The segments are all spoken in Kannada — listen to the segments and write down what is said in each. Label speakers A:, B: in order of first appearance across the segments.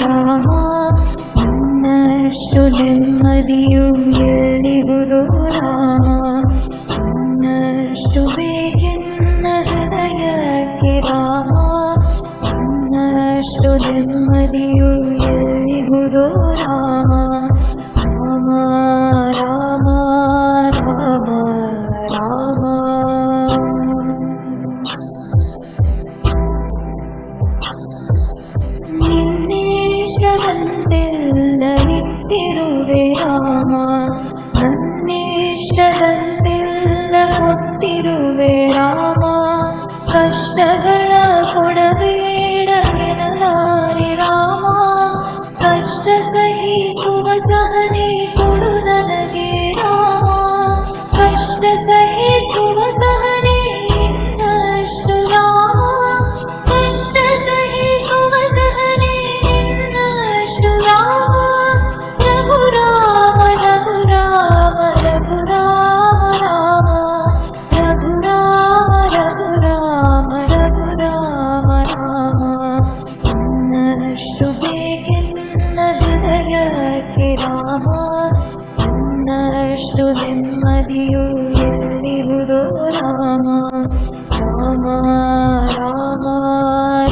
A: ರಾಮ ಇನ್ನಷ್ಟು ನೆಮ್ಮದಿಯು ಎಲ್ಲಿಹುದು ರಾಮ ಇನ್ನಷ್ಟು ಬೇಕೆನ್ನ ಹೃದಯಕ್ಕೆ ರಾಮ ಇನ್ನಷ್ಟು ನೆಮ್ಮದಿಯು ಎಲ್ಲಿಹುದು ರಾಮ ರಾಮ ರಾಮ ರಾಮ ರಾಮ ನಿನ್ನಿಷ್ಟದಂತೆಲ್ಲ ಇಟ್ಟಿರುವೆ ರಾಮ ನನ್ನಿಷ್ಟದಂತೆಲ್ಲ ಕೊಟ್ಟಿರುವೆ ರಾಮ ಕಷ್ಟಗಳ ಕೊಡಬೇಡ ಎನ್ನಲಾರೆ ರಾಮ ಕಷ್ಟ ಸಹಿಸುವ ಸಹನೆ ಕೊಡು ನನಗೆ ರಾಮ ಕಷ್ಟ ಸಹಿಸುವ ಸಹನೆ ಇನ್ನಷ್ಟು ರಾಮ ಕಷ್ಟ ಸಹಿಸುವ ಸಹನೆ ಇನ್ನಷ್ಟು ರಾಮ ರಘು ರಾಮ ರಘು ರಾಮ ರಘು ರಾಮ ರಾಮ ರಘು ರಾಮ ರಘು ರಾಮ ರಘು ರಾಮ ರಾಮ ಇನ್ನಷ್ಟು ಬೇಕೆನ್ನ ಹೃದಯಕ್ಕೆ ರಾಮ ಇನ್ನಷ್ಟು ನೆಮ್ಮದಿಯು ಎಲ್ಲಿಹುದು ರಾಮ ರಾಮ ರಾಮ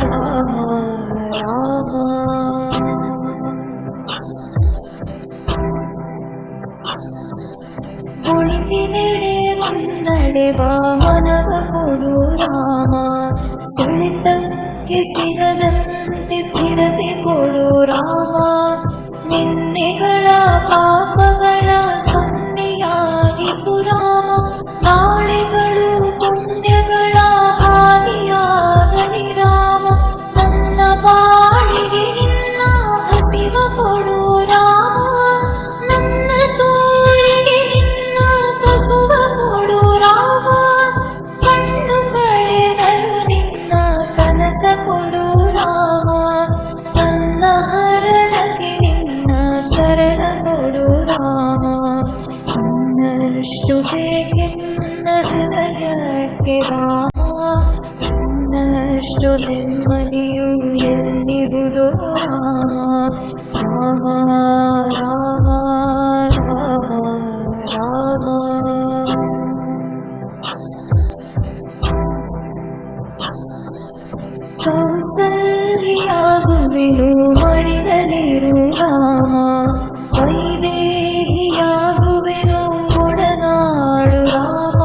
A: ರಾಮ ರಾಮ ಕುಳಿತಿನೆಡೆ ಮುನ್ನಡೆವ ಮನವ ಕೊಡು ರಾಮ ಸೆಳೆತಕ್ಕೆ ಸಿಗದಂತೆ ಸ್ಥಿರತೆ ಕೊಡು ರಾಮ ನಿನ್ನೆಗಳ ಪಾಪಗಳ ಸೊನ್ನೆಯಾಗಿಸು ರಾಮ ನಾಳೆಗಳು ಪುಣ್ಯಗಳ ಹಾದಿಯಾಗಲಿ ರಾಮ ನನ್ನ ಬಾಳಿಗೆ ನಿನ್ನ ಹಸಿವ ಕೊಡು ರಾಮ ನನ್ನ ತೋಳಿಗೆ ನಿನ್ನ ಕಸುವ ಕೊಡು ರಾಮ ಕಣ್ಣು ಕಳೆದರು ನಿನ್ನ ಕನಸ ಕೊಡು ರಾಮ ನನ್ನ ಹರಣಕ್ಕೆ ನಿನ್ನ ಶರಣ ಕೊಡು ರಾಮ ಇನ್ನಷ್ಟು ಬೇಕೆನ್ನ ಹೃದಯಕ್ಕೆ ರಾಮ ಇನ್ನಷ್ಟು ನೆಮ್ಮದಿಯು ಎಲ್ಲಿಹುದು ರಾಮ ರಾಮ ರಾಮ ರಾಮ ರಾಮ ಕೌಸಲ್ಯಾಗುವೆನು ಮಡಿದಲಿರು ರಾಮ ವೈದೇಹಿಯಾಗುವೆನು ಒಡನಾಡು ರಾಮ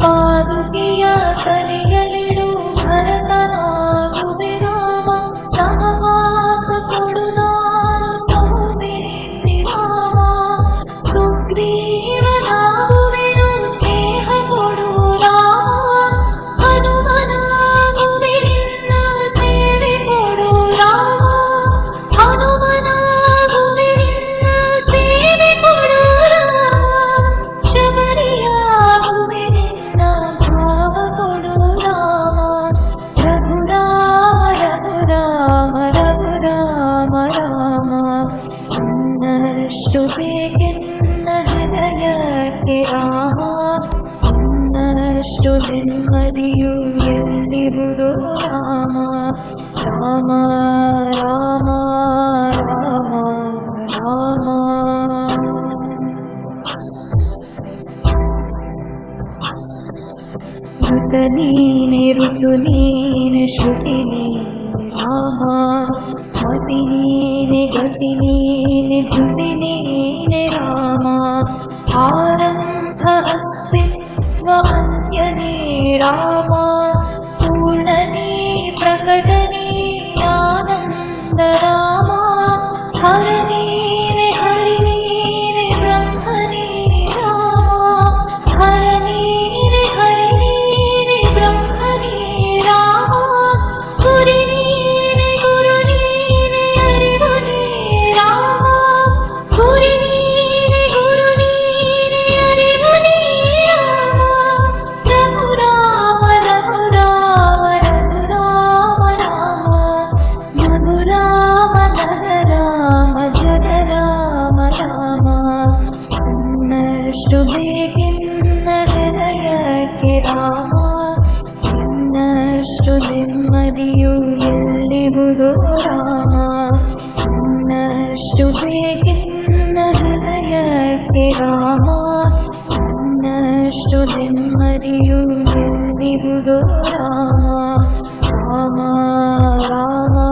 A: ಪಾದುಕೆಯ ಕಲಿಯಲಿಡು ಭರತನಾಗುವೆ ರಾಮ ಸಹವಾಸ ಕೊಡು ನಾನು ಸೌಮೇಂದ್ರಿ ರಾಮ ಸುಗ್ರೀವನಾಗುವೆನು ಸ್ನೇಹ ಕೊಡು ರಾಮ ಹನುಮನಾಗುವೆ ನಿನ್ನ ಸೇವೆ ಕೊಡು ರಾಮ ಹನುಮನಾಗುವೆ ನಿನ್ನ ಸೇವೆ ಕೊಡು ರಾಮ ಶಬರಿಯಾಗುವೆ ನಿನ್ನ ಭಾವ ಕೊಡು ರಾಮ ರಘು ರಾಮ ರಘು ರಾಮ ರಘು ರಾಮ ರಾಮ ಇನ್ನಷ್ಟು ಬೇಕೆನ್ನ ಹೃದಯಕ್ಕೆ ರಾಮ ಇನ್ನಷ್ಟು ನೆಮ್ಮದಿಯು ಎಲ್ಲಿಹುದು ರಾಮ ರಾಮ ರಾಮ ರಾಮ ರಾಮ ಋತ ನೀನೆ ಋತು ನೀನೆ ಶ್ರುತಿ ನೀನೆ ರಾಮ ಮತಿ ನೀನೆ ಗತಿ ನೀನೆ ಧೃತಿ ನೀನೆ ರಾಮ ಆರಂಭ ಅಸ್ತಿತ್ವ ಅಂತ್ಯನೇ ರಾಮ ಪೂರ್ಣನೇ ಪ್ರಕಟನೇ ಆನಂದ ರಾಮ ಹರ ನೀನೆ ಹರಿ ನೀನೆ ಬ್ರಹ್ಮನೇ ರಾಮ ಹರ ನೀನೆ ಹರಿ ನೀನೆ ಬ್ರಹ್ಮನೇ ರಾಮ ಗುರಿ ನೀನೆ ಗುರು ನೀನೆ ಅರಿವು ನೀ ರಾಮ ಗುರಿ ನೀನೆ ಗುರು ನೀನೆ ಅರಿವು ನೀ ರಾಮ ರಘು ರಾಮ ರಘು ರಾಮ ರಘು ರಾಮ ರಾಮ ರಘು ರಾಮ ನಗ ರಾಮ ಜಗ ರಾಮ ರಾಮ ಇನ್ನಷ್ಟು ಬೇಕೆನ್ನ ಹೃದಯಕ್ಕೆ ರಾಮ ಇನ್ನಷ್ಟು ನೆಮ್ಮದಿಯು ಎಲ್ಲಿಹುದು ರಾಮ ಇನ್ನಷ್ಟು ಬೇಕೆನ್ನ ಹೃದಯಕ್ಕೆ ರಾಮ, ಇನ್ನಷ್ಟು ನೆಮ್ಮದಿಯು ಎಲ್ಲಿರುವುದೋ ರಾಮ. ರಾಮ ರಾಮ